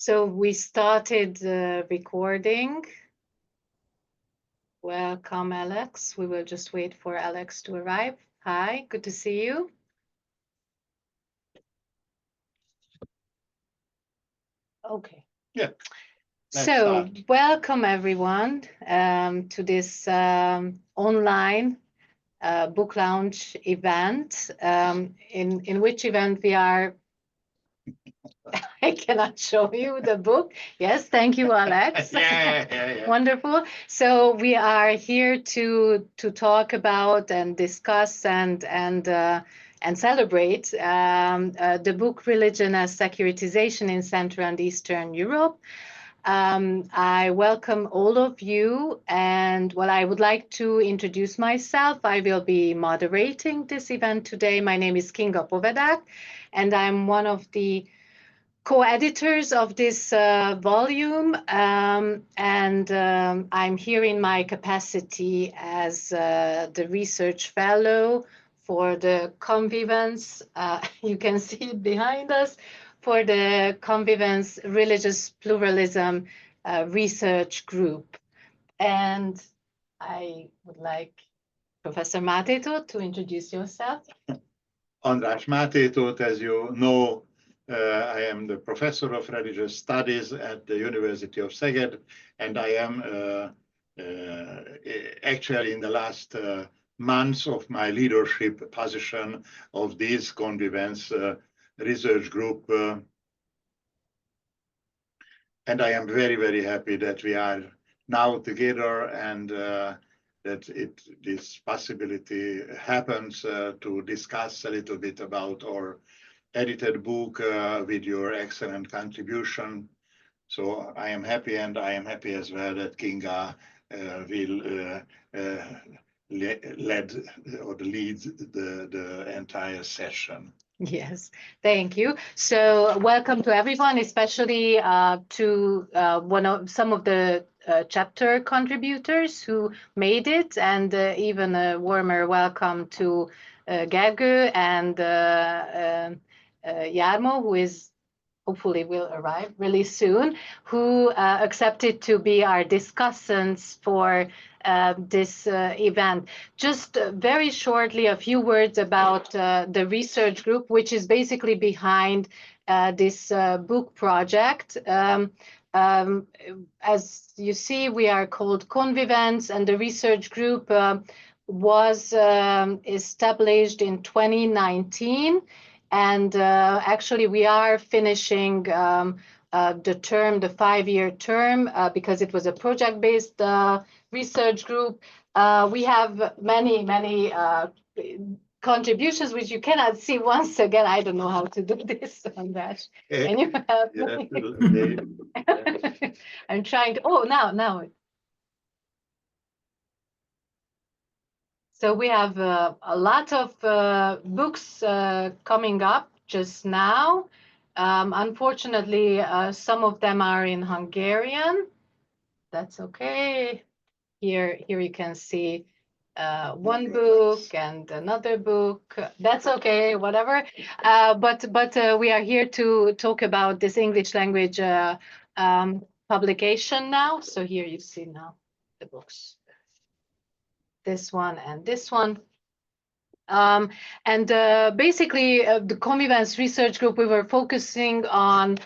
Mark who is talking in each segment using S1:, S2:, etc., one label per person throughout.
S1: So we started recording. Welcome, Alex. We will just wait for Alex to arrive. Hi, good to see you. Okay.
S2: Yeah.
S1: So welcome everyone to this online book launch event, in which event we are. I cannot show you the book. Yes, thank you, Alex.
S2: Yeah.
S1: Wonderful. So we are here to talk about and discuss and celebrate the book Religion as Securitization in Central and Eastern Europe. I welcome all of you, and I would like to introduce myself. I will be moderating this event today. My name is Kinga Povedák, and I'm one of the co-editors of this volume, and I'm here in my capacity as the research fellow for the Convivence, you can see it behind us, for the Convivence Religious Pluralism Research Group. And I would like Professor Máté-Tóth to introduce yourself.
S2: András Máté-Tóth, as you know, I am the professor of religious studies at the University of Szeged, and I am actually in the last months of my leadership position of this Convivence research group. And I am very, very happy that we are now together and that this possibility happens to discuss a little bit about our edited book with your excellent contribution. So I am happy, and I am happy as well that Kinga will lead the entire session.
S1: Yes, thank you. So welcome to everyone, especially to some of the chapter contributors who made it, and even a warmer welcome to Gergő and Jarmo, who is hopefully will arrive really soon, who accepted to be our discussants for this event. Just very shortly, a few words about the research group, which is basically behind this book project. As you see, we are called Convivence, and the research group was established in 2019. And actually, we are finishing the term, the 5-year term, because it was a project-based research group. We have many contributions, which you cannot see. Once again, I don't know how to do this, András. Can you help me? I'm trying to. Oh, now. So we have a lot of books coming up just now. Unfortunately, some of them are in Hungarian. That's okay. Here you can see one book and another book. That's okay, whatever. But we are here to talk about this English language publication now. So here you see now the books. This one and this one. And basically, the Convivence Research Group, we were focusing on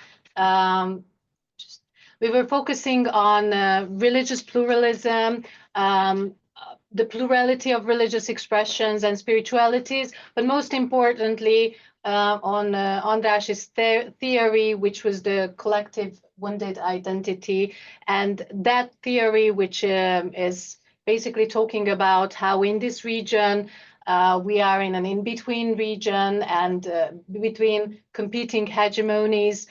S1: religious pluralism, the plurality of religious expressions and spiritualities, but most importantly, on András's theory, which was the collective wounded identity, and that theory, which is basically talking about how in this region we are in an in-between region, and between competing hegemonies.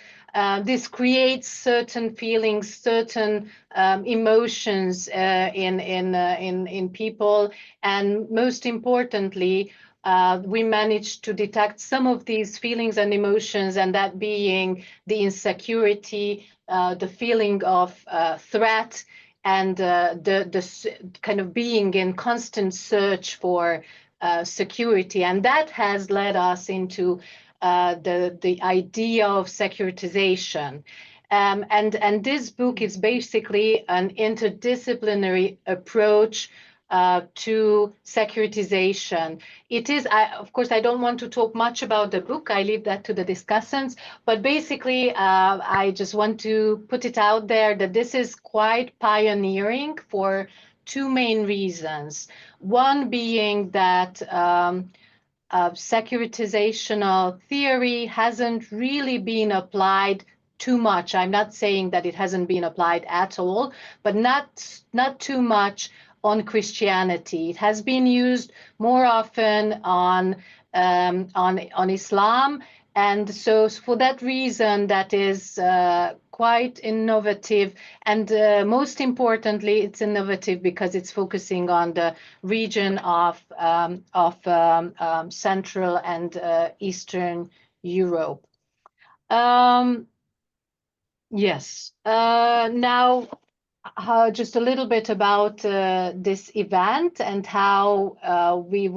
S1: This creates certain feelings, certain emotions in people, and most importantly, we managed to detect some of these feelings and emotions, and that being the insecurity, the feeling of threat, and the kind of being in constant search for security. And that has led us into the idea of securitization. And this book is basically an interdisciplinary approach to securitization. It is, of course, I don't want to talk much about the book. I leave that to the discussants. But basically, I just want to put it out there that this is quite pioneering for two main reasons. One being that securitizational theory hasn't really been applied too much. I'm not saying that it hasn't been applied at all, but not too much on Christianity. It has been used more often on Islam, and so for that reason, that is quite innovative. And most importantly, it's innovative because it's focusing on the region of Central and Eastern Europe. Yes. Now, just a little bit about this event and how we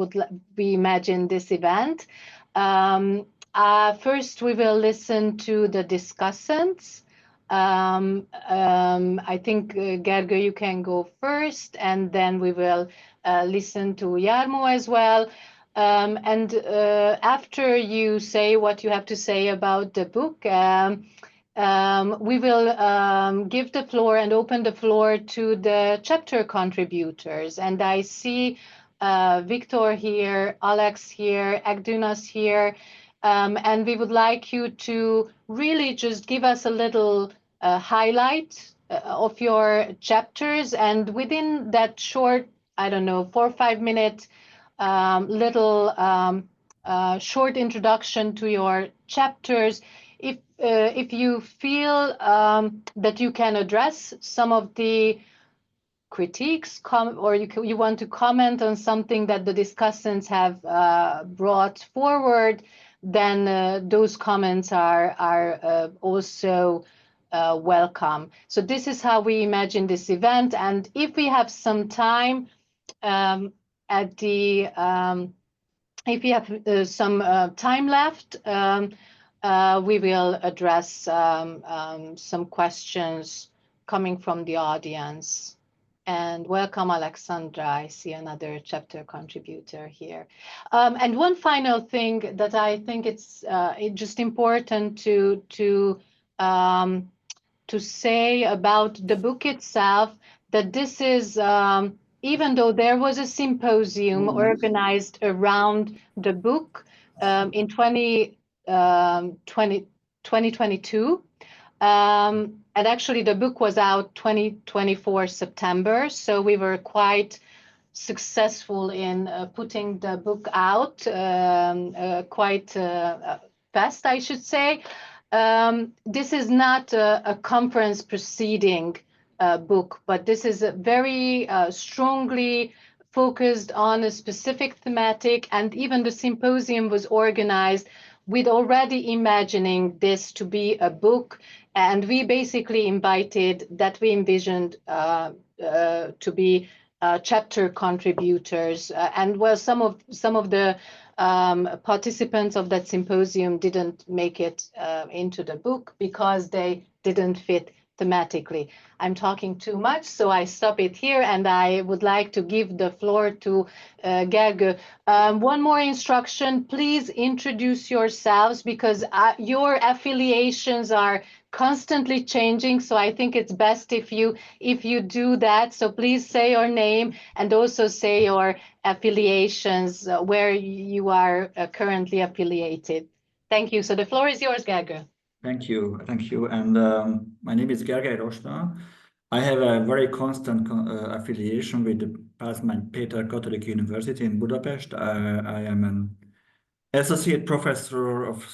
S1: imagine this event. First, we will listen to the discussants. I think, Gergő, you can go first, and then we will listen to Jarmo as well. And after you say what you have to say about the book, we will give the floor and open the floor to the chapter contributors. And I see Victor here, Alex here, Agdunas here, and we would like you to really just give us a little highlight of your chapters, and within that short, I don't know, 4 or 5 minute little short introduction to your chapters, if you feel that you can address some of the critiques, or you want to comment on something that the discussants have brought forward, then those comments are also welcome. So this is how we imagine this event, and if we have some time if we have some time left, we will address some questions coming from the audience. And welcome, Alexandra. I see another chapter contributor here. And one final thing that I think it's just important to say about the book itself, that this is, even though there was a symposium organized around the book in 2022, and actually the book was out 2024 September, so we were quite successful in putting the book out quite fast, I should say. This is not a conference proceeding book, but this is a very strongly focused on a specific thematic, and even the symposium was organized with already imagining this to be a book, and we basically invited that we envisioned to be chapter contributors, and well, some of the participants of that symposium didn't make it into the book because they didn't fit thematically. I'm talking too much, so I stop it here, and I would like to give the floor to Gergő. One more instruction, please introduce yourselves, because your affiliations are constantly changing, so I think it's best if you do that. So please say your name and also say your affiliations, where you are currently affiliated. Thank you. So the floor is yours, Gergő.
S3: Thank you. And my name is Gergely Rosna. I have a very constant affiliation with the Máté-Tóth Catholic University in Budapest. I am an associate professor of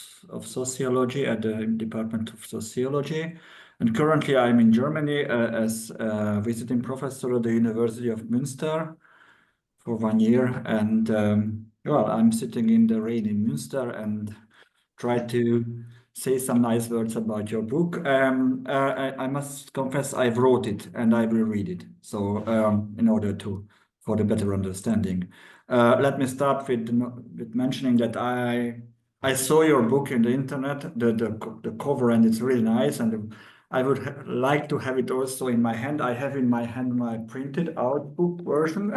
S3: sociology at the Department of Sociology. And currently I'm in Germany as a visiting professor at the University of Münster for 1 year. And well, I'm sitting in the rain in Münster and try to say some nice words about your book. I must confess I wrote it and I will read it. So in order for the better understanding. Let me start with mentioning that I saw your book in the internet, the cover, and it's really nice. And I would like to have it also in my hand. I have in my hand my printed out book version.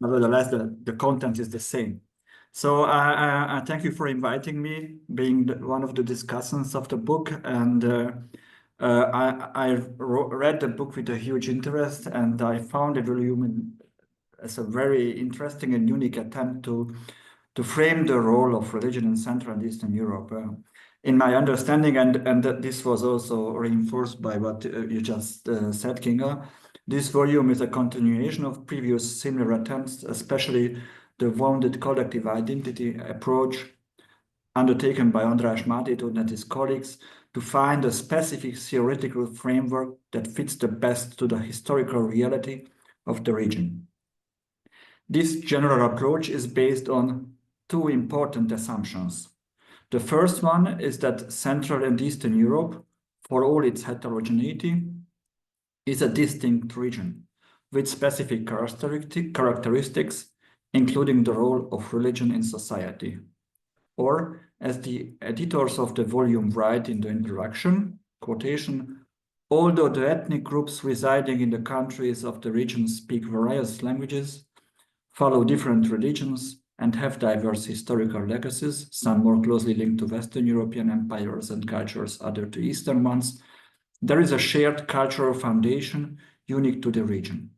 S3: Nevertheless, the content is the same. So I thank you for inviting me, being one of the discussants of the book. And I read the book with a huge interest, and I found the volume as a very interesting and unique attempt to frame the role of religion in Central and Eastern Europe. In my understanding, and this was also reinforced by what you just said, Kinga, this volume is a continuation of previous similar attempts, especially the wounded collective identity approach undertaken by Máté-Tóth and his colleagues to find a specific theoretical framework that fits the best to the historical reality of the region. This general approach is based on two important assumptions. The first one is that Central and Eastern Europe, for all its heterogeneity, is a distinct region with specific characteristics, including the role of religion in society. Or, as the editors of the volume write in the introduction, quotation, although the ethnic groups residing in the countries of the region speak various languages, follow different religions, and have diverse historical legacies, some more closely linked to Western European empires and cultures, others to Eastern ones, there is a shared cultural foundation unique to the region.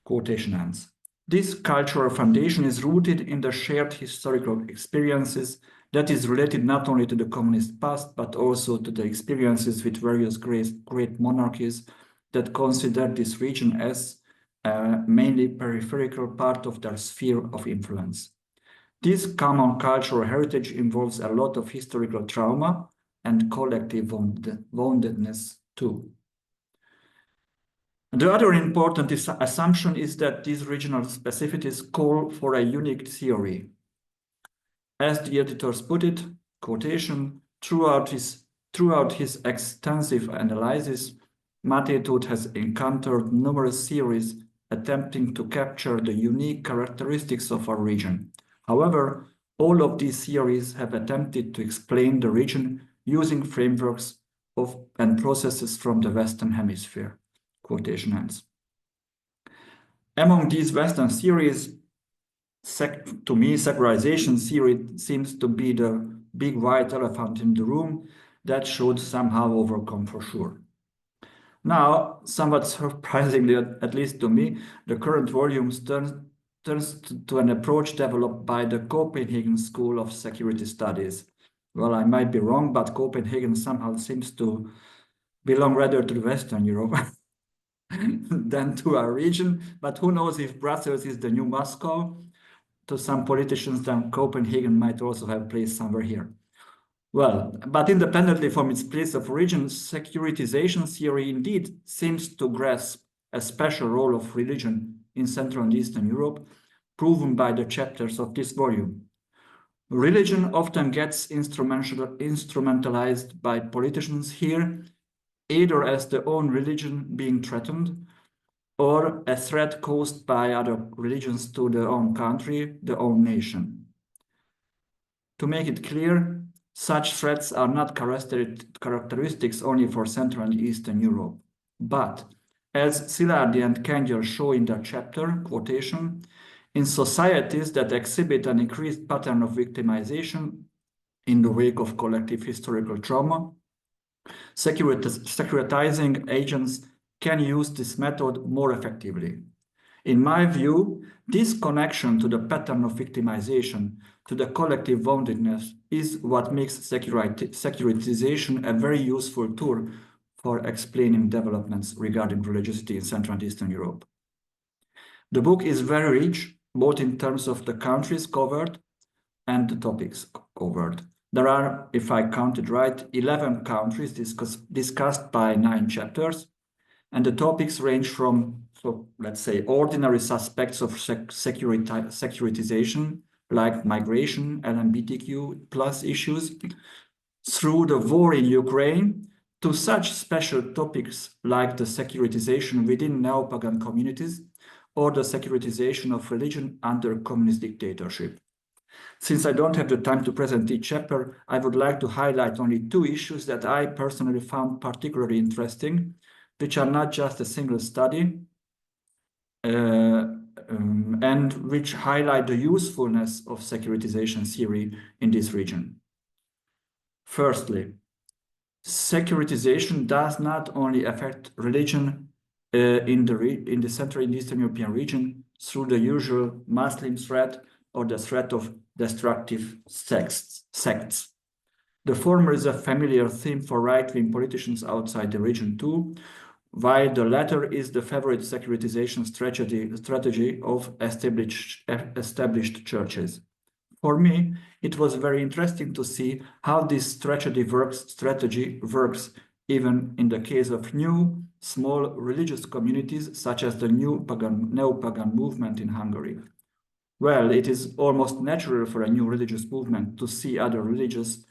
S3: Quotation ends. This cultural foundation is rooted in the shared historical experiences that is related not only to the communist past, but also to the experiences with various great monarchies that consider this region as mainly peripheral part of their sphere of influence. This common cultural heritage involves a lot of historical trauma and collective woundedness too. The other important assumption is that these regional specificities call for a unique theory. As the editors put it, quotation, throughout his extensive analysis, Máté-Tóth has encountered numerous theories attempting to capture the unique characteristics of our region. However, all of these theories have attempted to explain the region using frameworks and processes from the Western Hemisphere. Quotation ends. Among these Western theories, to me, secularization theory seems to be the big white elephant in the room that should somehow overcome for sure. Now, somewhat surprisingly, at least to me, the current volume turns to an approach developed by the Copenhagen School of Security Studies. Well, I might be wrong, but Copenhagen somehow seems to belong rather to Western Europe than to our region. But who knows if Brussels is the new Moscow? To some politicians, then Copenhagen might also have a place somewhere here. Well, but independently from its place of origin, securitization theory indeed seems to grasp a special role of religion in Central and Eastern Europe, proven by the chapters of this volume. Religion often gets instrumentalized by politicians here, either as their own religion being threatened, or a threat caused by other religions to their own country, their own nation. To make it clear, such threats are not characteristics only for Central and Eastern Europe, but as Szilágyi and Kengyel show in their chapter, quotation, in societies that exhibit an increased pattern of victimization in the wake of collective historical trauma, securitizing agents can use this method more effectively. In my view, this connection to the pattern of victimization, to the collective woundedness, is what makes securitization a very useful tool for explaining developments regarding religiosity in Central and Eastern Europe. The book is very rich, both in terms of the countries covered and the topics covered. There are, if I counted right, 11 countries discussed by 9 chapters, and the topics range from, so let's say, ordinary suspects of securitization, like migration, LGBTQ plus issues, through the war in Ukraine, to such special topics like the securitization within neo-pagan communities, or the securitization of religion under communist dictatorship. Since I don't have the time to present each chapter, I would like to highlight only 2 issues that I personally found particularly interesting, which are not just a single study, and which highlight the usefulness of securitization theory in this region. Firstly, securitization does not only affect religion in the Central and Eastern European region through the usual Muslim threat or the threat of destructive sects. The former is a familiar theme for right-wing politicians outside the region too, while the latter is the favorite securitization strategy of established churches. For me, it was very interesting to see how this strategy works even in the case of new, small religious communities, such as the neo-pagan movement in Hungary. Well, it is almost natural for a new religious movement to see other religions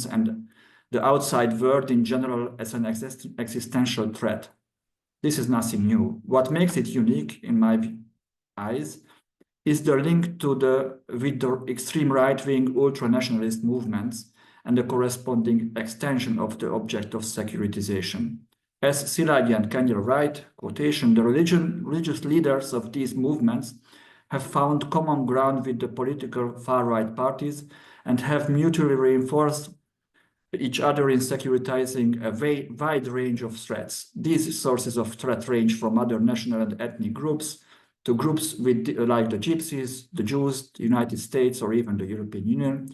S3: and the outside world in general as an existential threat. This is nothing new. What makes it unique, in my eyes, is the link with the extreme right-wing ultra-nationalist movements and the corresponding extension of the object of securitization. As Szilágyi and Kenyel write, quotation, the religious leaders of these movements have found common ground with the political far-right parties and have mutually reinforced each other in securitizing a wide range of threats. These sources of threat range from other national and ethnic groups to groups like the Gypsies, the Jews, the United States, or even the European Union,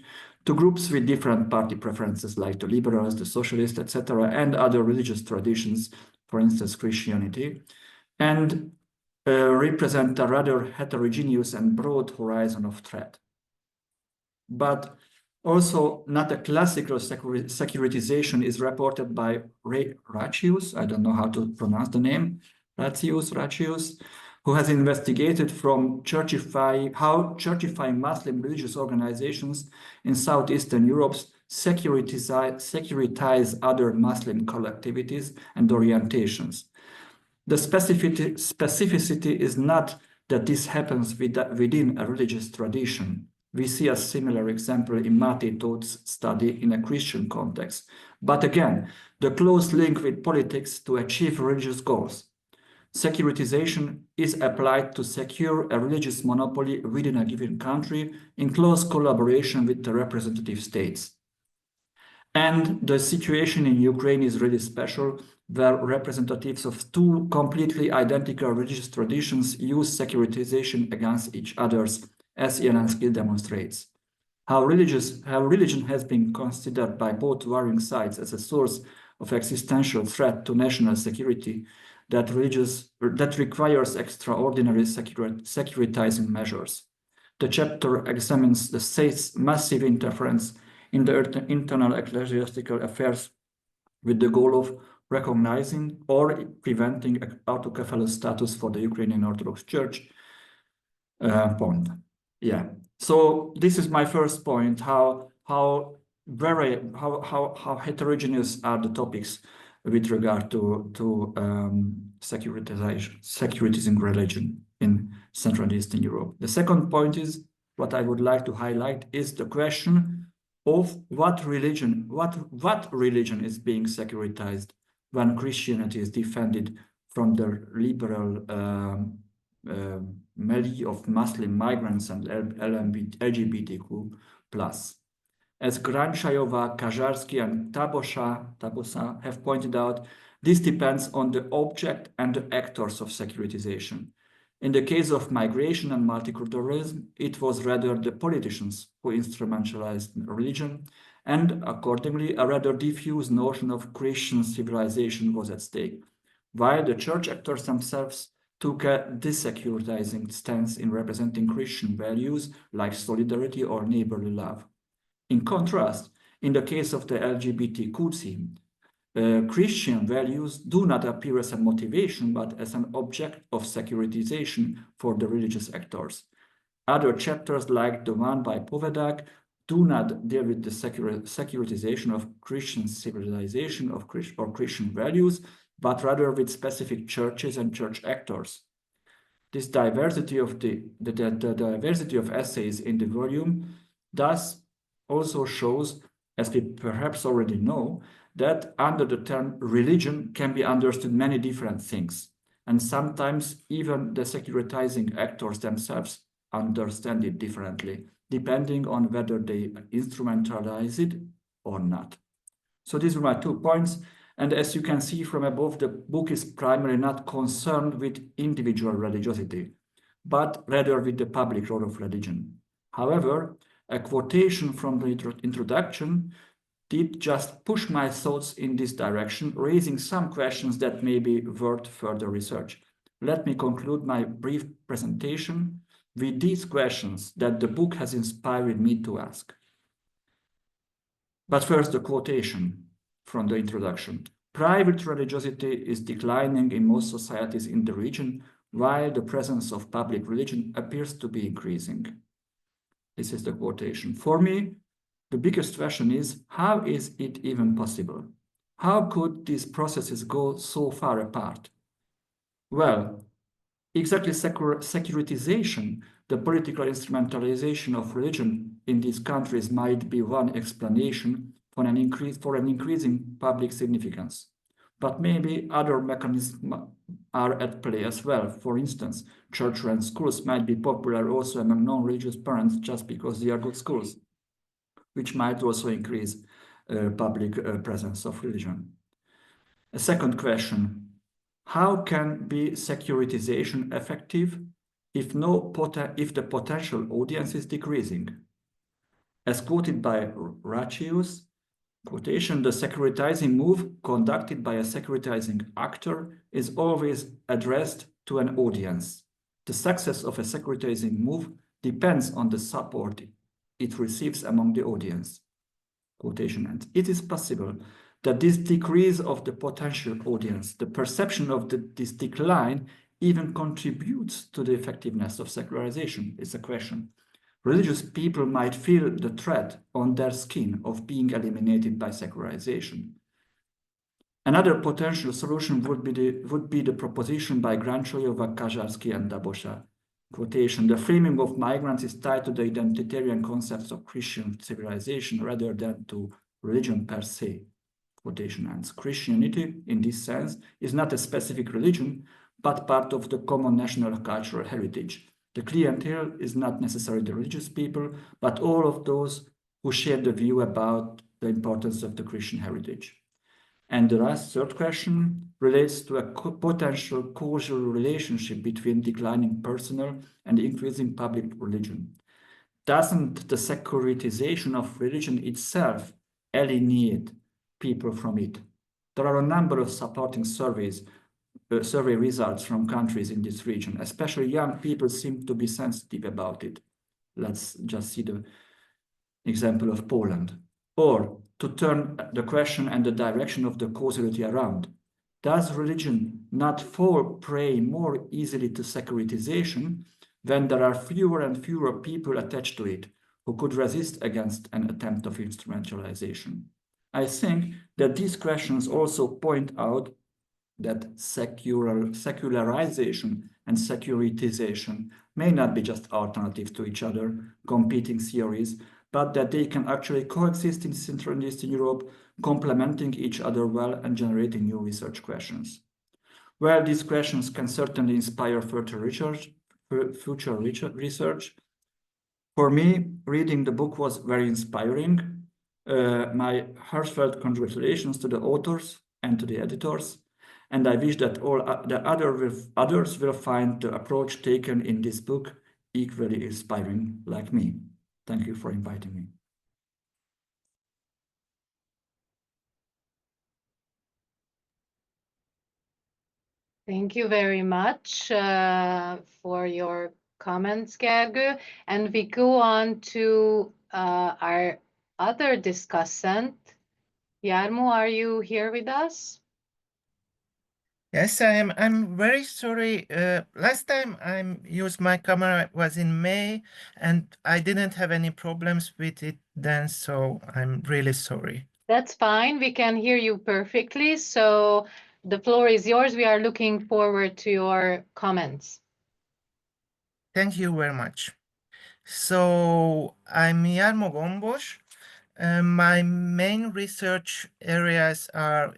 S3: to groups with different party preferences like the liberals, the socialists, etc., and other religious traditions, for instance, Christianity, and represent a rather heterogeneous and broad horizon of threat. But also, not a classical securitization is reported by Ray Ratzius, I don't know how to pronounce the name, Ratzius, who has investigated from how churchifying Muslim religious organizations in Southeastern Europe securitize other Muslim collectivities and orientations. The specificity is not that this happens within a religious tradition. We see a similar example in Máté-Tóth's study in a Christian context. But again, the close link with politics to achieve religious goals. Securitization is applied to secure a religious monopoly within a given country in close collaboration with the representative states. And the situation in Ukraine is really special, where representatives of 2 completely identical religious traditions use securitization against each other's, as Jelensky demonstrates. How religion has been considered by both warring sides as a source of existential threat to national security that requires extraordinary securitizing measures. The chapter examines the state's massive interference in the internal ecclesiastical affairs with the goal of recognizing or preventing autocephalous status for the Ukrainian Orthodox Church. Yeah. So this is my first point: how heterogeneous are the topics with regard to securitizing religion in Central and Eastern Europe. The second point is, what I would like to highlight is the question of what religion is being securitized when Christianity is defended from the liberal milieu of Muslim migrants and LGBTQ+. As Granchayova, Kajarsky, and Tabosa have pointed out, this depends on the object and the actors of securitization. In the case of migration and multiculturalism, it was rather the politicians who instrumentalized religion, and accordingly, a rather diffuse notion of Christian civilization was at stake, while the church actors themselves took a desecuritizing stance in representing Christian values like solidarity or neighborly love. In contrast, in the case of the LGBTQ theme, Christian values do not appear as a motivation, but as an object of securitization for the religious actors. Other chapters, like the one by Povedak, do not deal with the securitization of Christian civilization or Christian values, but rather with specific churches and church actors. This diversity of the diversity of essays in the volume thus also shows, as we perhaps already know, that under the term religion can be understood many different things, and sometimes even the securitizing actors themselves understand it differently, depending on whether they instrumentalize it or not. So these were my 2 points. And as you can see from above, the book is primarily not concerned with individual religiosity, but rather with the public role of religion. However, a quotation from the introduction did just push my thoughts in this direction, raising some questions that may be worth further research. Let me conclude my brief presentation with these questions that the book has inspired me to ask. But first, the quotation from the introduction. Private religiosity is declining in most societies in the region, while the presence of public religion appears to be increasing. This is the quotation. For me, the biggest question is, how is it even possible? How could these processes go so far apart? Well, exactly securitization, the political instrumentalization of religion in these countries might be one explanation for an increasing public significance. But maybe other mechanisms are at play as well. For instance, church-run schools might be popular also among non-religious parents just because they are good schools, which might also increase public presence of religion. A second question. How can be securitization effective if the potential audience is decreasing? As quoted by Ratius, quotation, the securitizing move conducted by a securitizing actor is always addressed to an audience. The success of a securitizing move depends on the support it receives among the audience. Quotation ends. It is possible that this decrease of the potential audience, the perception of this decline, even contributes to the effectiveness of secularization. It's a question. Religious people might feel the threat on their skin of being eliminated by secularization. Another potential solution would be the proposition by Granchoyova, Kazarsky, and Dabosha. Quotation, the framing of migrants is tied to the identitarian concepts of Christian civilization rather than to religion per se. Quotation ends. Christianity, in this sense, is not a specific religion, but part of the common national cultural heritage. The clientele is not necessarily the religious people, but all of those who share the view about the importance of the Christian heritage. And the last third question relates to a potential causal relationship between declining personal and increasing public religion. Doesn't the securitization of religion itself alienate people from it? There are a number of supporting survey results from countries in this region. Especially young people seem to be sensitive about it. Let's just see the example of Poland. Or to turn the question and the direction of the causality around. Does religion not fall prey more easily to securitization when there are fewer and fewer people attached to it who could resist against an attempt of instrumentalization? I think that these questions also point out that secularization and securitization may not be just alternatives to each other, competing theories, but that they can actually coexist in Central and Eastern Europe, complementing each other well and generating new research questions. Well, these questions can certainly inspire future research. For me, reading the book was very inspiring. My heartfelt congratulations to the authors and to the editors. And I wish that all the others will find the approach taken in this book equally inspiring like me. Thank you for inviting me.
S1: Thank you very much for your comments, Gergő. And we go on to our other discussant. Jarmo, are you here with us?
S4: Yes, I am. I'm very sorry. Last time I used my camera was in May, and I didn't have any problems with it then, so I'm really sorry.
S1: That's fine. We can hear you perfectly. So the floor is yours. We are looking forward to your comments.
S4: Thank you very much. So I'm Jarmo Gombos. My main research areas are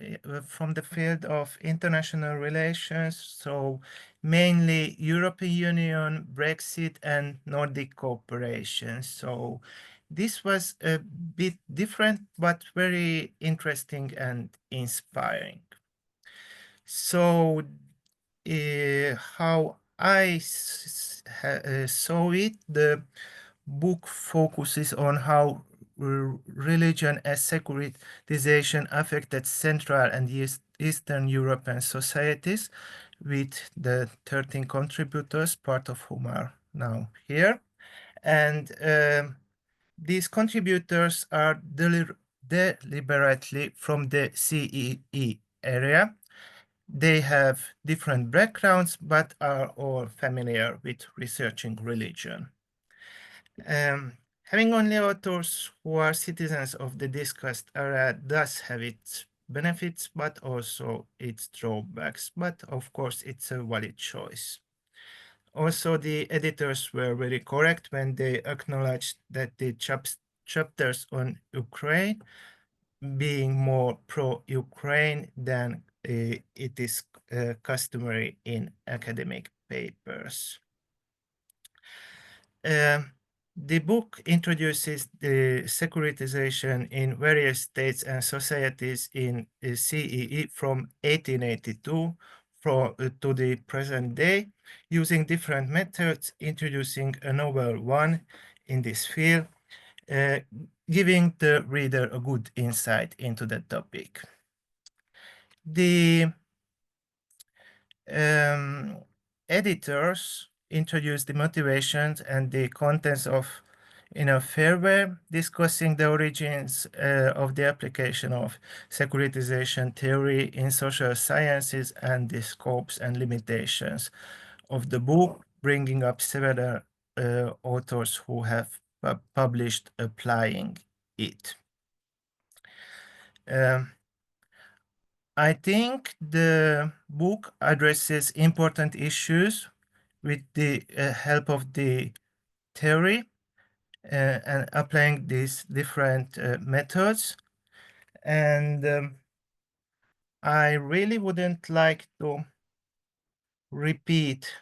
S4: from the field of international relations, so mainly European Union, Brexit, and Nordic cooperation. So this was a bit different, but very interesting and inspiring. So how I saw it, the book focuses on how religion as securitization affected Central and Eastern European societies, with the 13 contributors, part of whom are now here. And these contributors are deliberately from the CEE area. They have different backgrounds, but are all familiar with researching religion. Having only authors who are citizens of the discussed area does have its benefits, but also its drawbacks. But of course, it's a valid choice. Also, the editors were very correct when they acknowledged that the chapters on Ukraine being more pro-Ukraine than it is customary in academic papers. The book introduces the securitization in various states and societies in CEE from 1882 to the present day, using different methods, introducing a novel one in this field, giving the reader a good insight into the topic. The editors introduce the motivations and the contents of Fairware, discussing the origins of the application of securitization theory in social sciences and the scopes and limitations of the book, bringing up several authors who have published applying it. I think the book addresses important issues with the help of the theory and applying these different methods. And I really wouldn't like to repeat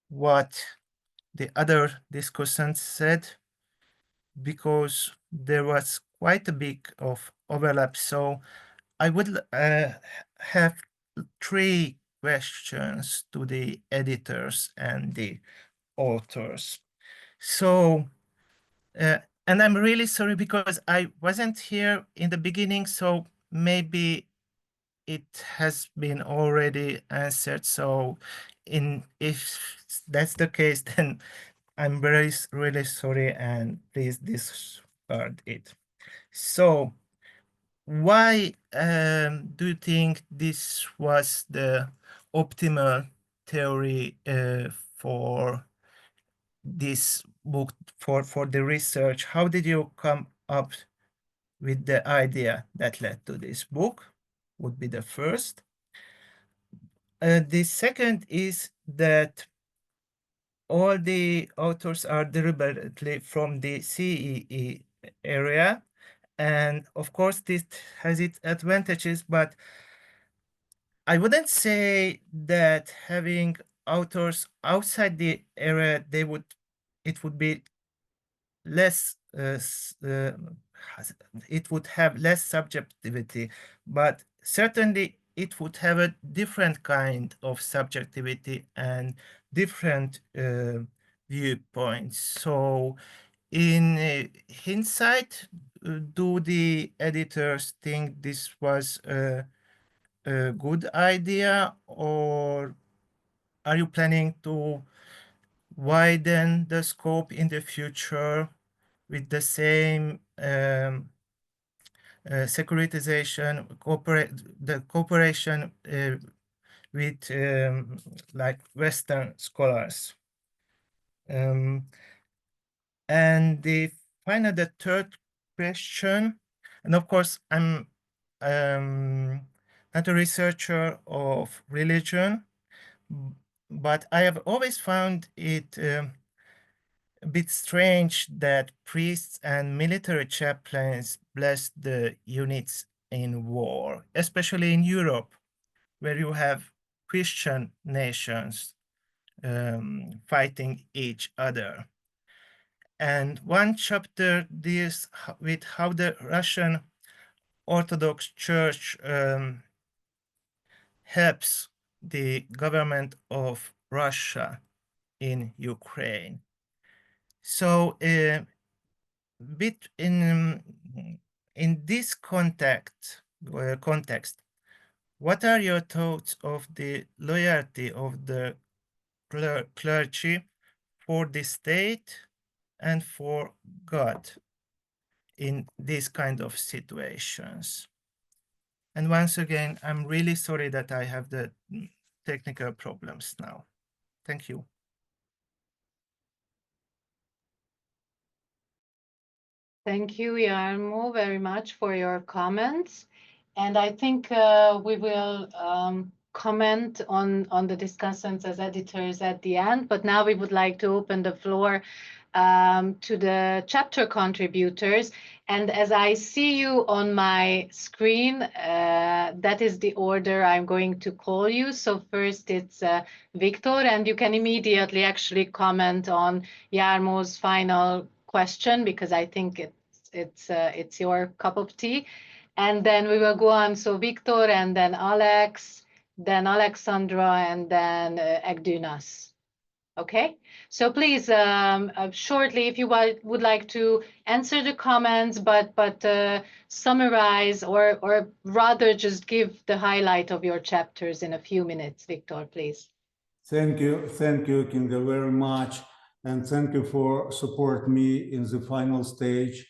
S4: what the other discussants said, because there was quite a big of overlap. So I would have 3 questions to the editors and the authors. So, and I'm really sorry because I wasn't here in the beginning, so maybe it has been already answered. So if that's the case, then I'm really sorry, and please discard it. So why do you think this was the optimal theory for this book, for the research? How did you come up with the idea that led to this book? Would be the first. The second is that all the authors are deliberately from the CEE area, and of course this has its advantages, but I wouldn't say that having authors outside the area, it would be less, it would have less subjectivity, but certainly it would have a different kind of subjectivity and different viewpoints. So in hindsight, do the editors think this was a good idea, or are you planning to widen the scope in the future with the same securitization, the cooperation with like Western scholars? And the third question, and of course I'm not a researcher of religion, but I have always found it a bit strange that priests and military chaplains bless the units in war, especially in Europe, where you have Christian nations fighting each other. And one chapter deals with how the Russian Orthodox Church helps the government of Russia in Ukraine. So, bit in this context, what are your thoughts of the loyalty of the clergy for the state and for God in these kind of situations? And once again, I'm really sorry that I have the technical problems now. Thank you.
S1: Thank you, Jarmo, very much for your comments. And I think we will comment on the discussants as editors at the end, but now we would like to open the floor to the chapter contributors. And as I see you on my screen, that is the order I'm going to call you. So first it's Victor, and you can immediately actually comment on Jarmo's final question, because I think it's your cup of tea. And then we will go on. So Victor, and then Alex, then Alexandra, and then Egdunas. Okay, so please shortly, if you would like to answer the comments, but summarize or rather just give the highlight of your chapters in a few minutes. Victor, please.
S5: Thank you, Kinga, very much, and thank you for support me in the final stage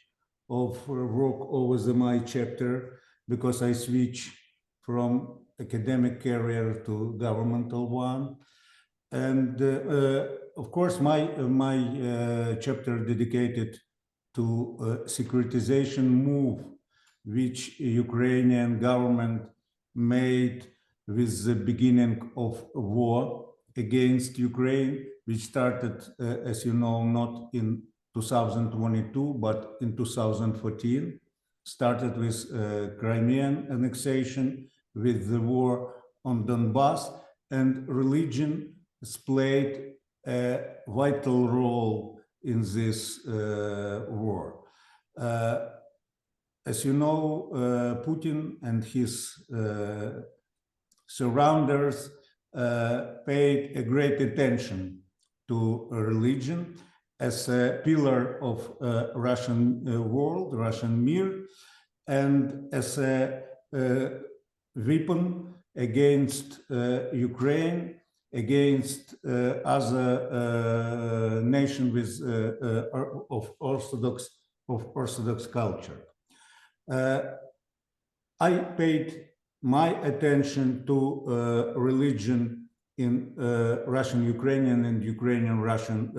S5: of work over my chapter, because I switch from academic career to governmental one. And of course, my chapter dedicated to securitization move, which Ukrainian government made with the beginning of war against Ukraine, which started, as you know, not in 2022, but in 2014, started with Crimean annexation, with the war on Donbass, and religion played a vital role in this war. As you know, Putin and his surrounders paid a great attention to religion as a pillar of Russian world, Russian mir, and as a weapon against Ukraine, against other nation with of Orthodox culture. I paid my attention to religion in Russian-Ukrainian and Ukrainian-Russian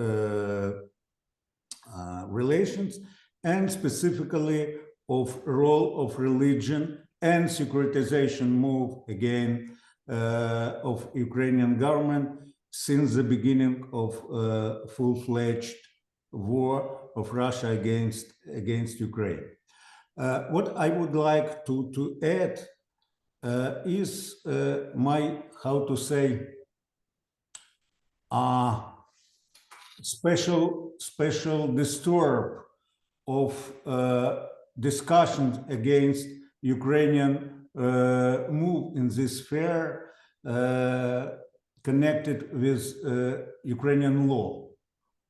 S5: relations, and specifically of role of religion and securitization move again of Ukrainian government since the beginning of full-fledged war of Russia against Ukraine. What I would like to add is my, how to say, special disturb of discussions against Ukrainian move in this sphere connected with Ukrainian law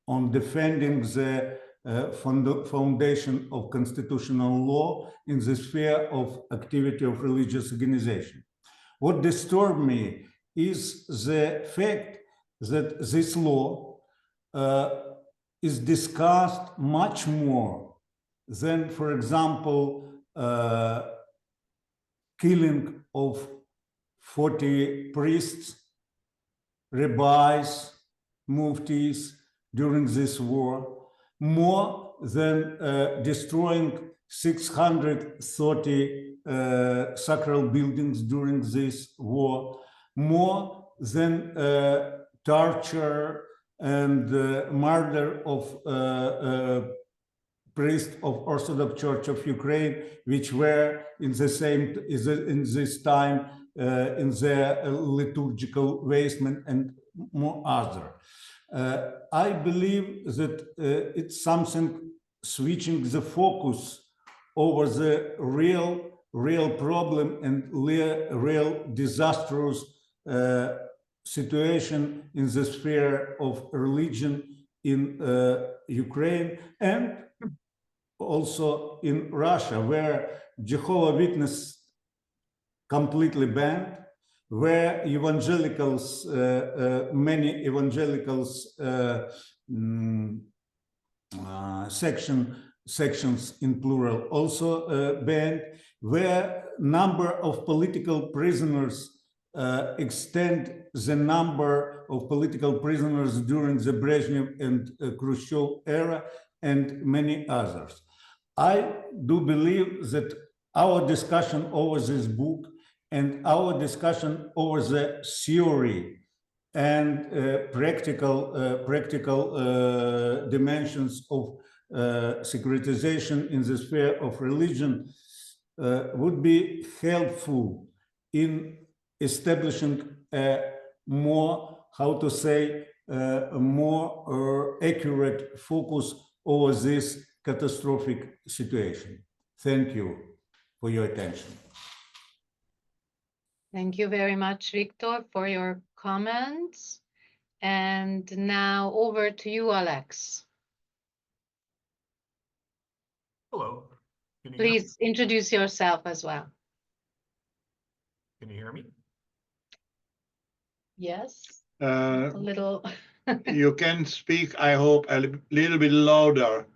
S5: on defending the foundation of constitutional law in the sphere of activity of religious organization. What disturbed me is the fact that this law is discussed much more than, for example, killing of 40 priests, rabbis, muftis during this war, more than destroying 630 sacral buildings during this war, more than torture and murder of priests of Orthodox Church of Ukraine, which were in this time in their liturgical basement and more other. I believe that it's something switching the focus over the real problem and real disastrous situation in the sphere of religion in Ukraine and also in Russia, where Jehovah's Witnesses completely banned, where evangelicals, many evangelicals sections in plural also banned, where number of political prisoners extend the number of political prisoners during the Brezhnev and Khrushchev era and many others. I do believe that our discussion over this book and our discussion over the theory and practical dimensions of securitization in the sphere of religion would be helpful in establishing a more, how to say, a more accurate focus over this catastrophic situation. Thank you for your attention.
S1: Thank you very much, Victor, for your comments. And now over to you, Alex.
S6: Hello. Can you
S1: Please introduce yourself as well.
S6: Can you hear me?
S1: Yes, a little.
S2: You can speak, I hope, a little bit louder.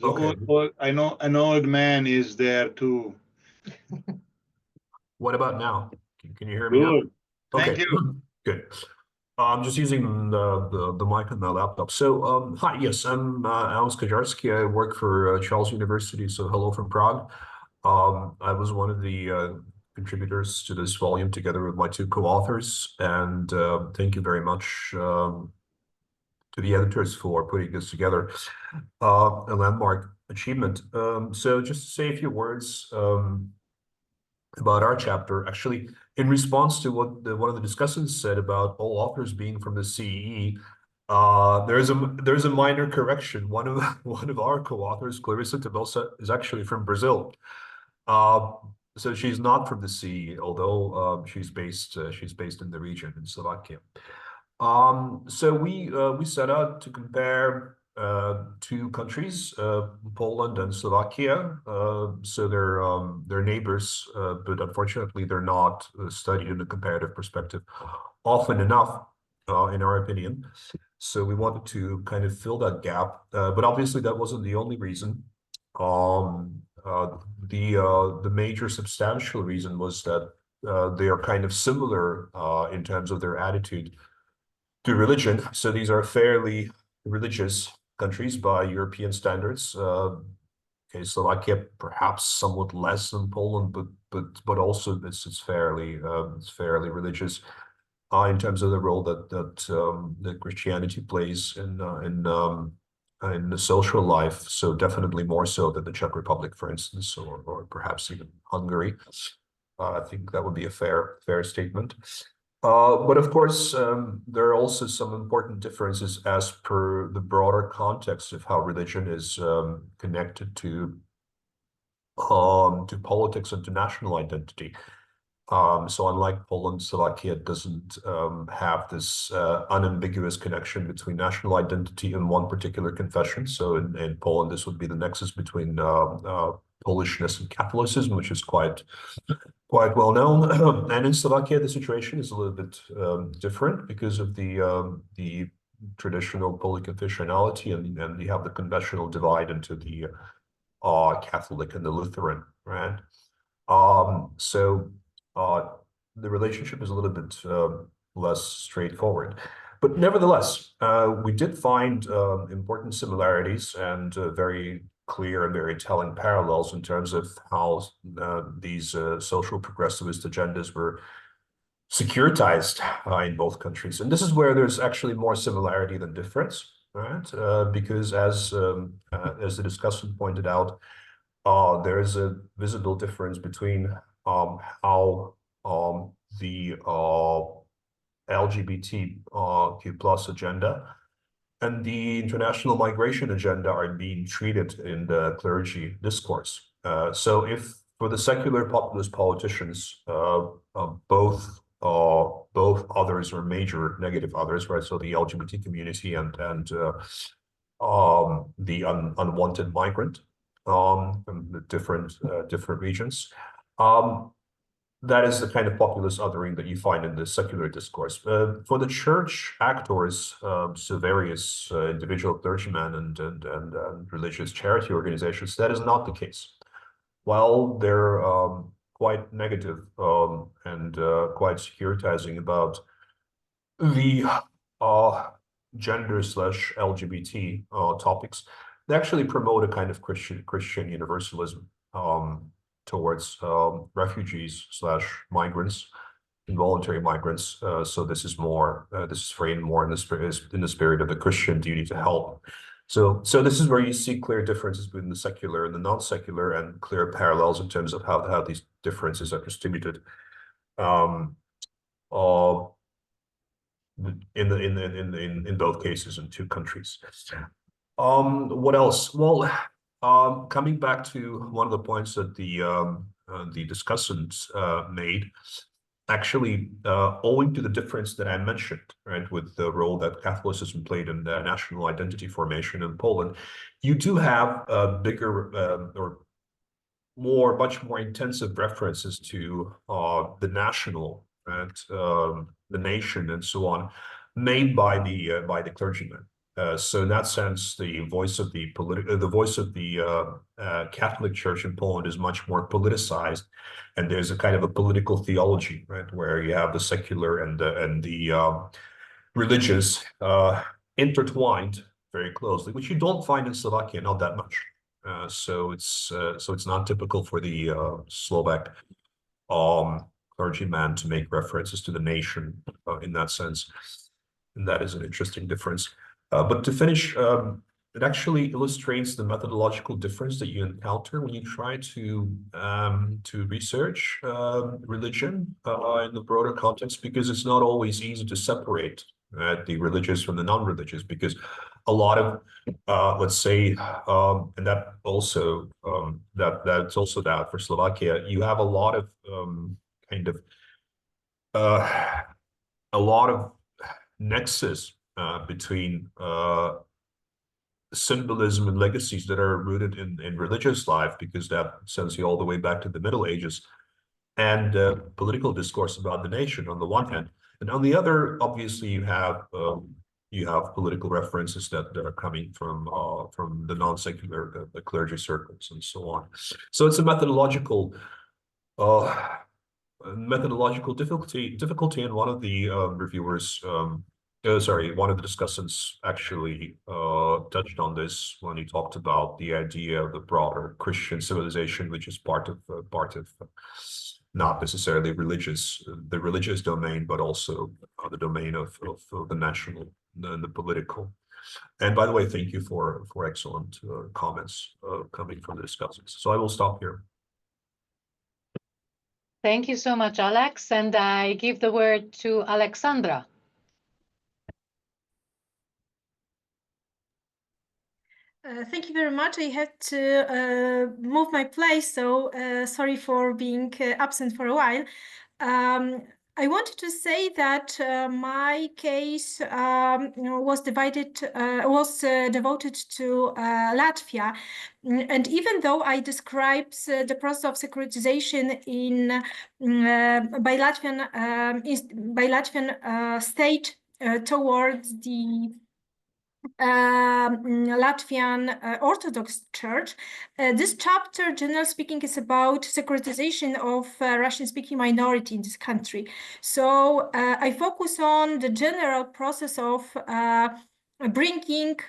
S6: Okay.
S2: I know an old man is there too.
S6: What about now? Can you hear me now?
S2: Good. Thank
S6: Okay.
S2: you.
S6: Good. I'm just using the mic on my laptop. So, hi, yes, I'm Alex Kajarski. I work for Charles University, so hello from Prague. I was one of the contributors to this volume together with my two co-authors, and thank you very much to the editors for putting this together. A landmark achievement. So just to say a few words about our chapter, actually, in response to what one of the discussants said about all authors being from the CEE, there's a minor correction. One of our co-authors, Clarissa Tebelsa, is actually from Brazil. So she's not from the CEE, although she's based in the region in Slovakia. So we set out to compare two countries, Poland and Slovakia. So they're neighbors, but unfortunately they're not studied in a comparative perspective often enough, in our opinion. So we wanted to kind of fill that gap, but obviously that wasn't the only reason. The major substantial reason was that they are kind of similar in terms of their attitude to religion. So these are fairly religious countries by European standards. Okay, Slovakia perhaps somewhat less than Poland, but also it's fairly religious in terms of the role that Christianity plays in the social life. So definitely more so than the Czech Republic, for instance, or perhaps even Hungary. I think that would be a fair statement. But of course, there are also some important differences as per the broader context of how religion is connected to politics and to national identity. So unlike Poland, Slovakia doesn't have this unambiguous connection between national identity and one particular confession. So in Poland, this would be the nexus between Polishness and Catholicism, which is quite well known. And in Slovakia, the situation is a little bit different because of the traditional polyconfessionality, and you have the conventional divide into the Catholic and the Lutheran, right? So the relationship is a little bit less straightforward. But nevertheless, we did find important similarities and very clear and very telling parallels in terms of how these social progressivist agendas were securitized in both countries. And this is where there's actually more similarity than difference, right? Because as the discussant pointed out, there is a visible difference between how the LGBTQ plus agenda and the international migration agenda are being treated in the clergy discourse. So if for the secular populist politicians, both others are major negative others, right? So the LGBT community and the unwanted migrant from the different regions. That is the kind of populist othering that you find in the secular discourse. For the church actors, so various individual clergymen and religious charity organizations, that is not the case. While they're quite negative and quite securitizing about the gender/LGBT topics, they actually promote a kind of Christian universalism towards refugees/migrants, involuntary migrants. So this is more this is framed more in the spirit of the Christian duty to help. So this is where you see clear differences between the secular and the non-secular, and clear parallels in terms of how these differences are distributed in both cases in two countries. What else? Well, coming back to one of the points that the discussants made, actually, owing to the difference that I mentioned, right, with the role that Catholicism played in the national identity formation in Poland, you do have bigger or much more intensive references to the national and the nation and so on, made by the clergymen. So in that sense, the voice of the Catholic Church in Poland is much more politicized, and there's a kind of a political theology, right, where you have the secular and the religious intertwined very closely, which you don't find in Slovakia, not that much. So it's not typical for the Slovak clergyman to make references to the nation in that sense, and that is an interesting difference. But to finish, it actually illustrates the methodological difference that you encounter when you try to research religion in the broader context, because it's not always easy to separate the religious from the non-religious, because a lot of let's say, and that also that's also that for Slovakia, you have a lot of kind of a lot of nexus between symbolism and legacies that are rooted in religious life, because that sends you all the way back to the Middle Ages, and political discourse about the nation on the one hand, and on the other, obviously, you have political references that are coming from the non-secular, the clergy circles, and so on. So it's a methodological difficulty, and one of the reviewers. One of the discussants actually touched on this when he talked about the idea of the broader Christian civilization, which is part of not necessarily the religious domain, but also the domain of the national and the political. And by the way, thank you for excellent comments coming from the discussants. So I will stop here.
S1: Thank you so much, Alex. And I give the word to Alexandra.
S7: Thank you very much. I had to move my place, so sorry for being absent for a while. I wanted to say that my case was devoted to Latvia, and even though I described the process of securitization by Latvian state towards the Latvian Orthodox Church. This chapter, generally speaking, is about securitization of Russian-speaking minority in this country. So I focus on the general process of bringing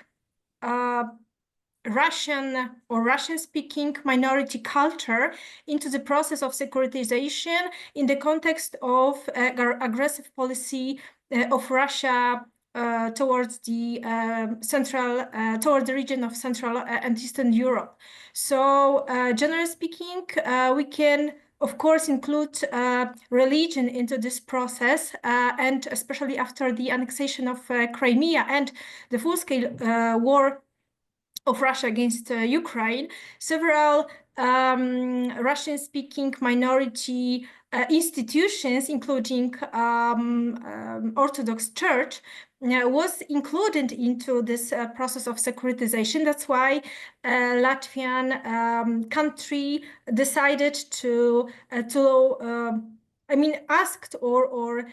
S7: Russian or Russian-speaking minority culture into the process of securitization in the context of aggressive policy of Russia towards the toward the region of Central and Eastern Europe. So, generally speaking, we can, of course, include religion into this process, and especially after the annexation of Crimea and the full-scale war of Russia against Ukraine, several Russian-speaking minority institutions, including Orthodox Church, was included into this process of securitization. That's why Latvian country decided to asked or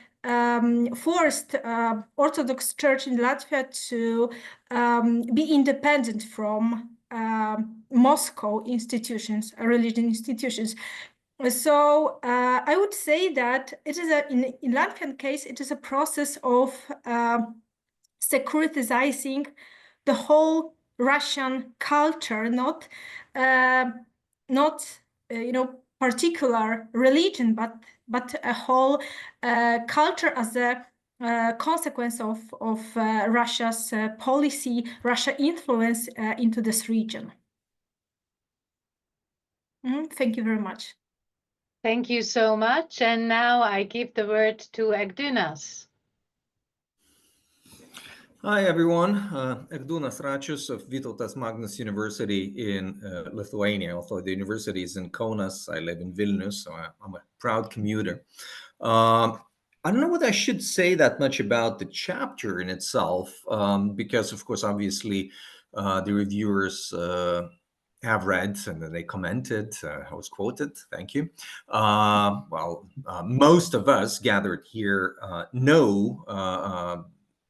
S7: forced Orthodox Church in Latvia to be independent from Moscow institutions, religion institutions. So I would say that it is in Latvian case, it is a process of securitizing the whole Russian culture, not particular religion, but a whole culture as a consequence of Russia's policy, Russia influence into this region. Thank you very much.
S1: Thank you so much. And now I give the word to Egdunas.
S8: Hi, everyone. Egdunas Račius of Vytautas Magnus University in Lithuania. Although the university is in Kaunas, I live in Vilnius, so I'm a proud commuter. I don't know what I should say that much about the chapter in itself, because, of course, obviously, the reviewers have read and then they commented. I was quoted. Thank you. Most of us gathered here know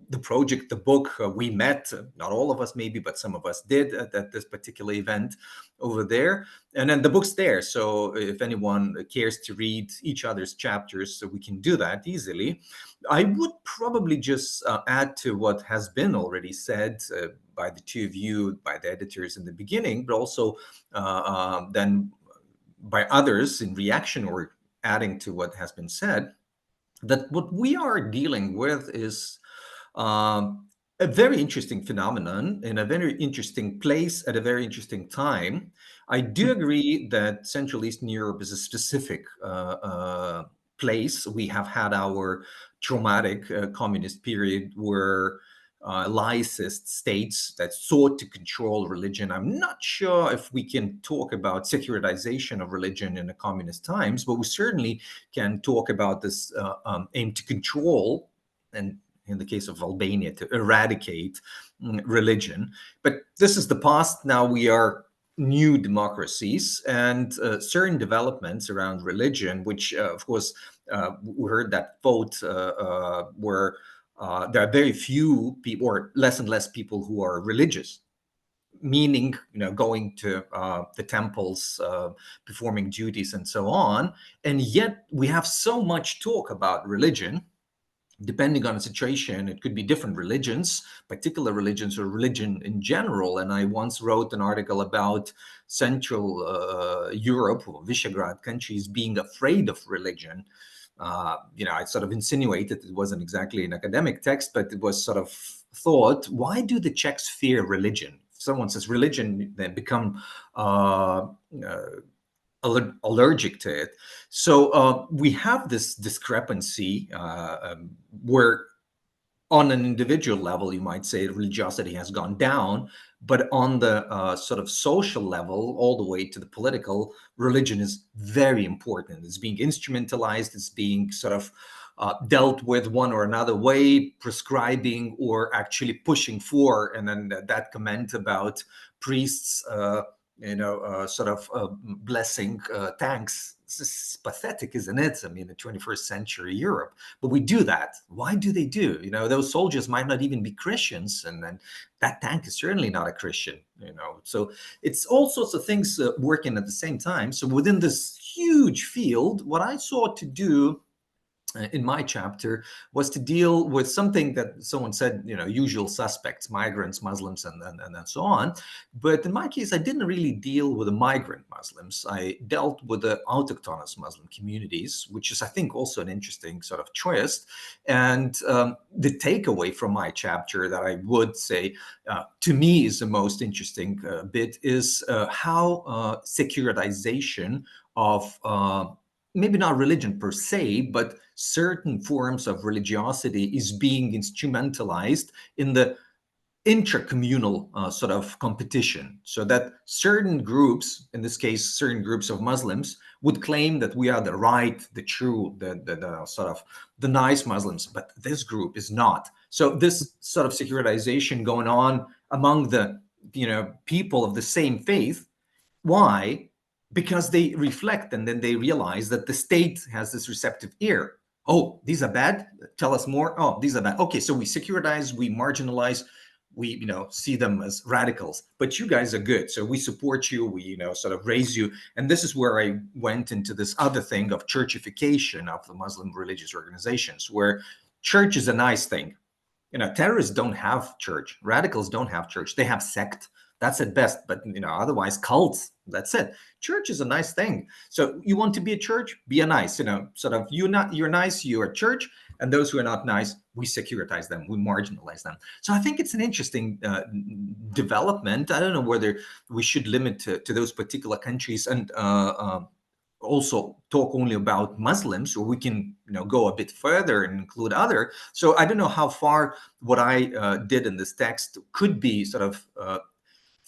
S8: the project, the book. We met, not all of us maybe, but some of us did at this particular event over there. And then the book's there. So if anyone cares to read each other's chapters, so we can do that easily. I would probably just add to what has been already said by the two of you, by the editors in the beginning, but also then by others in reaction or adding to what has been said, that what we are dealing with is a very interesting phenomenon in a very interesting place at a very interesting time. I do agree that Central Eastern Europe is a specific place. We have had our traumatic communist period where laicist states that sought to control religion. I'm not sure if we can talk about securitization of religion in the communist times, but we certainly can talk about this aim to control, and in the case of Albania, to eradicate religion. But this is the past. Now we are new democracies, and certain developments around religion, which of course we heard that vote where there are very few people, or less and less people, who are religious, meaning going to the temples, performing duties and so on. And yet we have so much talk about religion. Depending on the situation, it could be different religions, particular religions, or religion in general. And I once wrote an article about Central Europe, or Visegrad countries, being afraid of religion. I sort of insinuated, it wasn't exactly an academic text, but it was sort of thought, why do the Czechs fear religion? If someone says religion, they become allergic to it. So we have this discrepancy where on an individual level, you might say religiosity has gone down, but on the sort of social level, all the way to the political, religion is very important. It's being instrumentalized, it's being sort of dealt with one or another way, prescribing or actually pushing for. And then that comment about priests blessing tanks. This is pathetic, isn't it? I mean, the 21st century Europe. But we do that. Why do they do? Those soldiers might not even be Christians, and then that tank is certainly not a Christian. So it's all sorts of things working at the same time. So within this huge field, what I sought to do in my chapter was to deal with something that someone said, usual suspects, migrants, Muslims, and so on. But in my case, I didn't really deal with the migrant Muslims. I dealt with the autochthonous Muslim communities, which is, I think, also an interesting sort of choice. And the takeaway from my chapter that I would say, to me, is the most interesting bit is how securitization of maybe not religion per se, but certain forms of religiosity is being instrumentalized in the intracommunal sort of competition, so that certain groups, in this case, certain groups of Muslims, would claim that we are the right, the true, the sort of the nice Muslims, but this group is not. So this sort of securitization going on among the people of the same faith. Why? Because they reflect and then they realize that the state has this receptive ear. Oh, these are bad. Tell us more. Oh, these are bad. Okay, so we securitize, we marginalize, we see them as radicals. But you guys are good, so we support you. We sort of raise you. And this is where I went into this other thing of churchification of the Muslim religious organizations, where church is a nice thing. Terrorists don't have church. Radicals don't have church. They have sect. That's at best, but otherwise cults, that's it. Church is a nice thing. So you want to be a church, be a nice, sort of you're nice, you're a church, and those who are not nice, we securitize them, we marginalize them. So I think it's an interesting development. I don't know whether we should limit to those particular countries and also talk only about Muslims, or we can go a bit further and include other. So I don't know how far what I did in this text could be sort of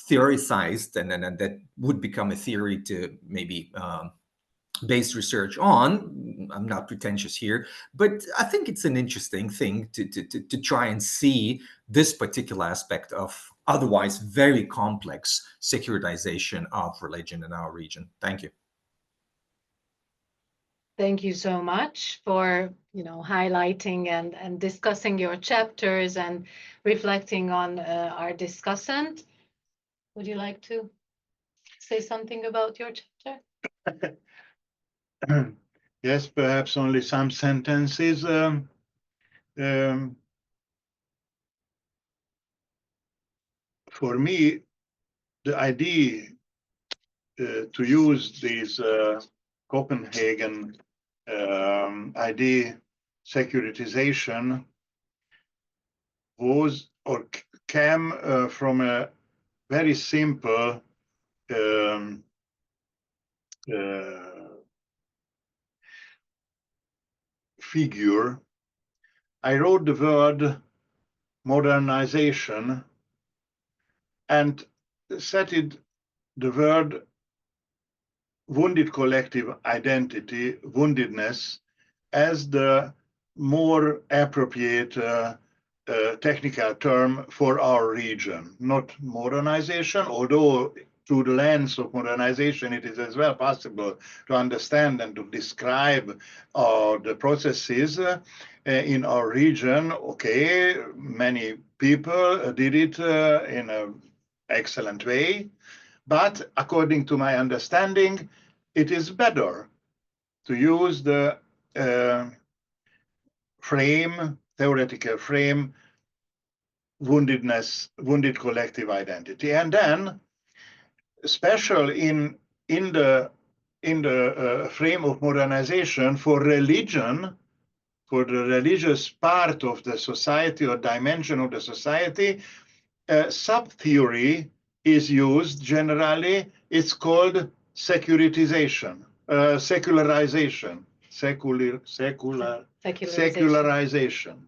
S8: theorized, and that would become a theory to maybe base research on. I'm not pretentious here, but I think it's an interesting thing to try and see this particular aspect of otherwise very complex securitization of religion in our region. Thank you.
S1: Thank you so much for highlighting and discussing your chapters and reflecting on our discussant. Would you like to say something about your chapter?
S2: Yes, perhaps only some sentences. For me, the idea to use this Copenhagen idea, securitization, was or came from a very simple figure. I wrote the word modernization and set it the word wounded collective identity, woundedness, as the more appropriate technical term for our region, not modernization, although through the lens of modernization, it is as well possible to understand and to describe the processes in our region. Okay, many people did it in an excellent way, but according to my understanding, it is better to use the theoretical frame, woundedness, wounded collective identity, and then special in the frame of modernization for religion, for the religious part of the society or dimension of the society, sub-theory is used generally. It's called secularization.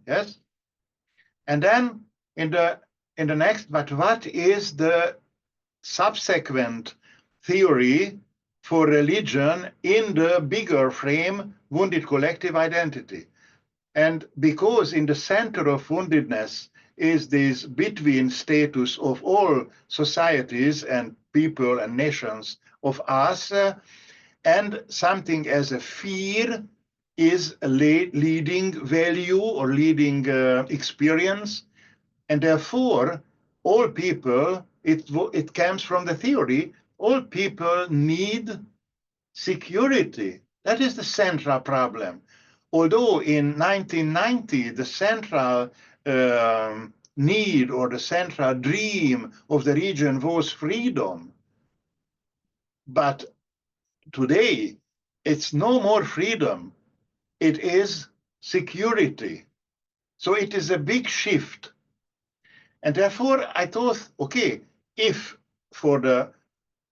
S2: Yes. And then in the next, but what is the subsequent theory for religion in the bigger frame, wounded collective identity? And because in the center of woundedness is this between status of all societies and people and nations of us, and something as a fear is a leading value or leading experience, and therefore all people, it comes from the theory, all people need security. That is the central problem. although in 1990, the central need or the central dream of the region was freedom, but today it's no more freedom, it is security. So it is a big shift. And therefore I thought, okay, if for the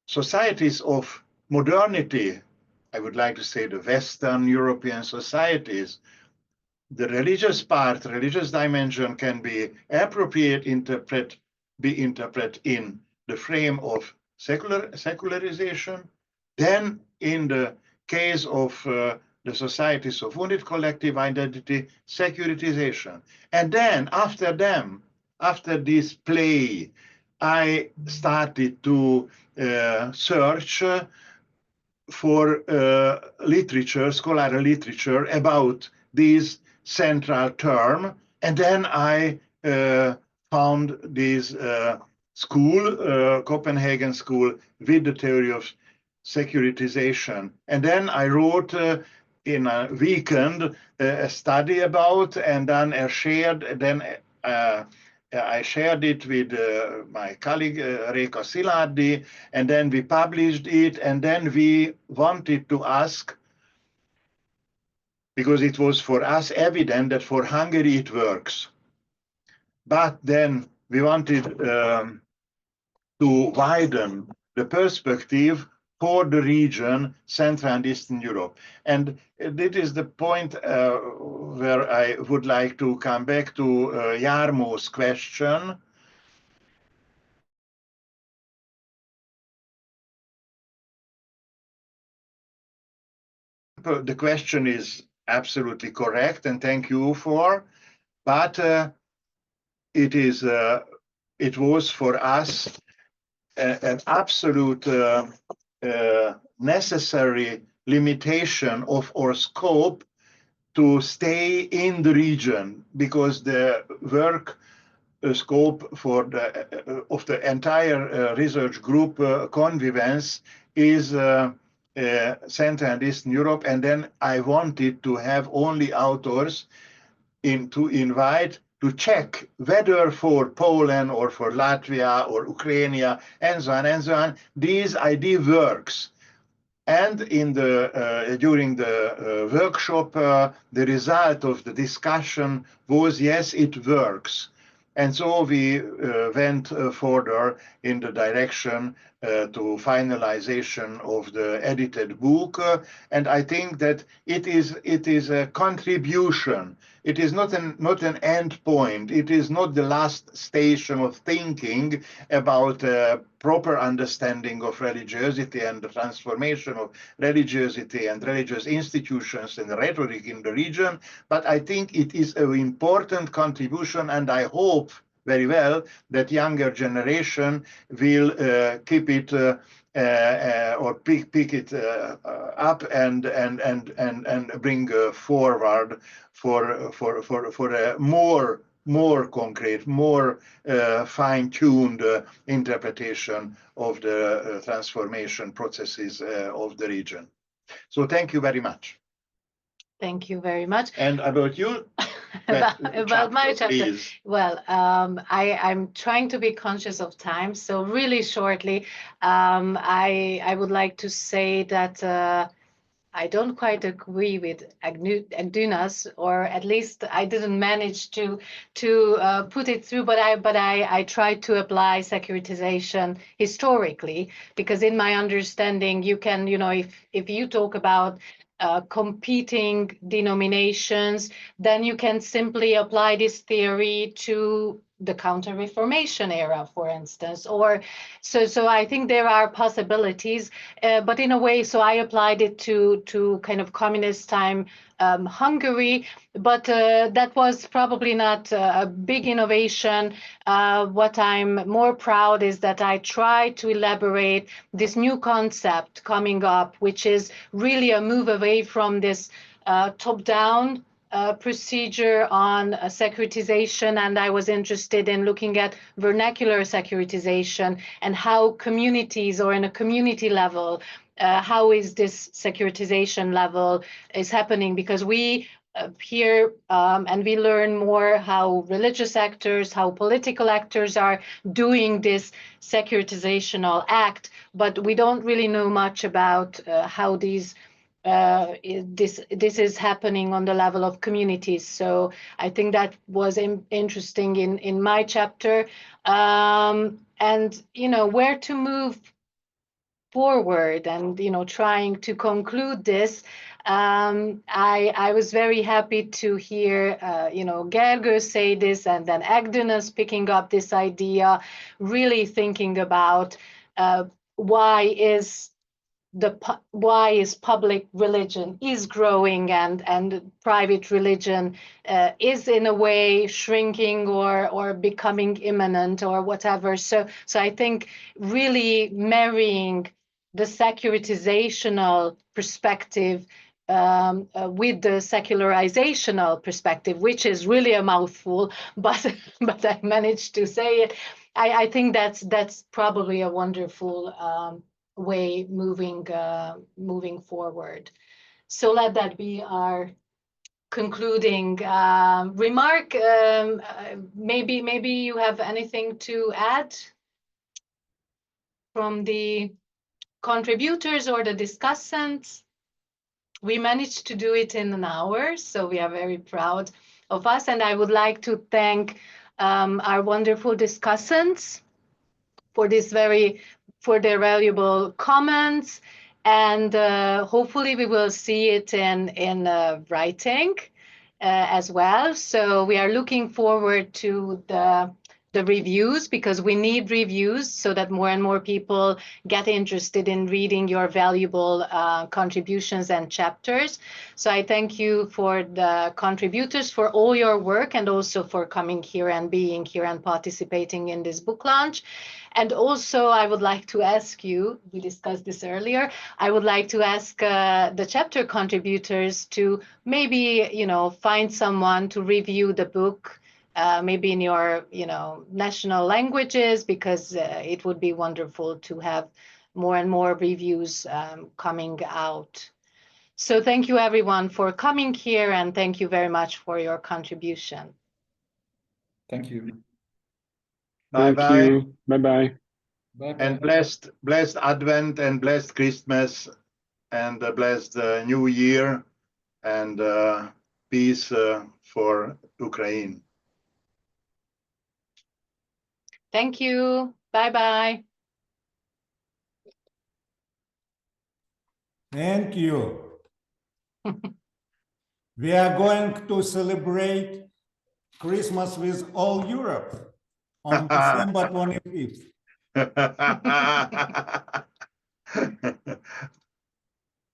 S2: societies of modernity, I would like to say the Western European societies, the religious part, religious dimension can be appropriate be interpreted in the frame of secularization. Then in the case of the societies of wounded collective identity, securitization. And then after this play, I started to search for literature, scholarly literature about this central term. And then I found this school, Copenhagen school, with the theory of securitization. And then I wrote in a weekend a study about, and then I shared it with my colleague Réka Szilágyi, and then we published it, and then we wanted to ask, because it was for us evident that for Hungary it works. But then we wanted to widen the perspective for the region, Central and Eastern Europe. And this is the point where I would like to come back to Jarmo's question. The question is absolutely correct, and thank you for, but it was for us an absolute necessary limitation of our scope to stay in the region, because the work scope for of the entire research group Convivence is Central and Eastern Europe, and then I wanted to have only authors to invite to check whether for Poland or for Latvia or Ukraine and so on, this idea works. And in during the workshop, the result of the discussion was, yes, it works. And so we went further in the direction to finalization of the edited book. And I think that it is a contribution. It is not an end point. It is not the last station of thinking about proper understanding of religiosity and the transformation of religiosity and religious institutions and rhetoric in the region. But I think it is an important contribution, and I hope very well that younger generation will keep it or pick it up and bring forward for a more concrete, more fine-tuned interpretation of the transformation processes of the region. So thank you very much.
S1: Thank you very much.
S2: And about you?
S1: about my chapter.
S2: Please.
S1: Well, I'm trying to be conscious of time, so really shortly, I would like to say that I don't quite agree with Agdunas, or at least I didn't manage to put it through, but I tried to apply securitization historically, because in my understanding, you can, if you talk about competing denominations, then you can simply apply this theory to the Counter-Reformation era, for instance, or so I think there are possibilities, but in a way, so I applied it to kind of communist time Hungary, but that was probably not a big innovation. What I'm more proud is that I tried to elaborate this new concept coming up, which is really a move away from this top-down procedure on securitization, and I was interested in looking at vernacular securitization and how communities, or in a community level, how is this securitization level is happening, because we here, and we learn more how religious actors, how political actors are doing this securitizational act, but we don't really know much about how this is happening on the level of communities. So I think that was interesting in my chapter, and where to move forward, and trying to conclude this. I was very happy to hear Gergő say this, and then Agdunus picking up this idea, really thinking about why is public religion is growing and private religion is in a way shrinking or becoming imminent or whatever. So I think really marrying the securitizational perspective with the secularizational perspective, which is really a mouthful, but I managed to say it. I think that's probably a wonderful way moving forward. So let that be our concluding remark. Maybe you have anything to add from the contributors or the discussants. We managed to do it in an hour, so we are very proud of us. And I would like to thank our wonderful discussants for their valuable comments, and hopefully we will see it in writing as well. So we are looking forward to the reviews, because we need reviews so that more and more people get interested in reading your valuable contributions and chapters. So I thank you for the contributors for all your work, and also for coming here and being here and participating in this book launch. And also I would like to ask you, we discussed this earlier, I would like to ask the chapter contributors to maybe, find someone to review the book, maybe in your, national languages, because it would be wonderful to have more and more reviews coming out. So thank you everyone for coming here, and thank you very much for your contribution.
S3: Thank you.
S2: Bye
S9: Thank
S2: bye.
S9: you. Bye-bye.
S3: Bye.
S2: And blessed Advent, and blessed Christmas, and blessed New Year, and peace for Ukraine.
S1: Thank you. Bye-bye.
S5: Thank you. We are going to celebrate Christmas with all Europe on December 25th.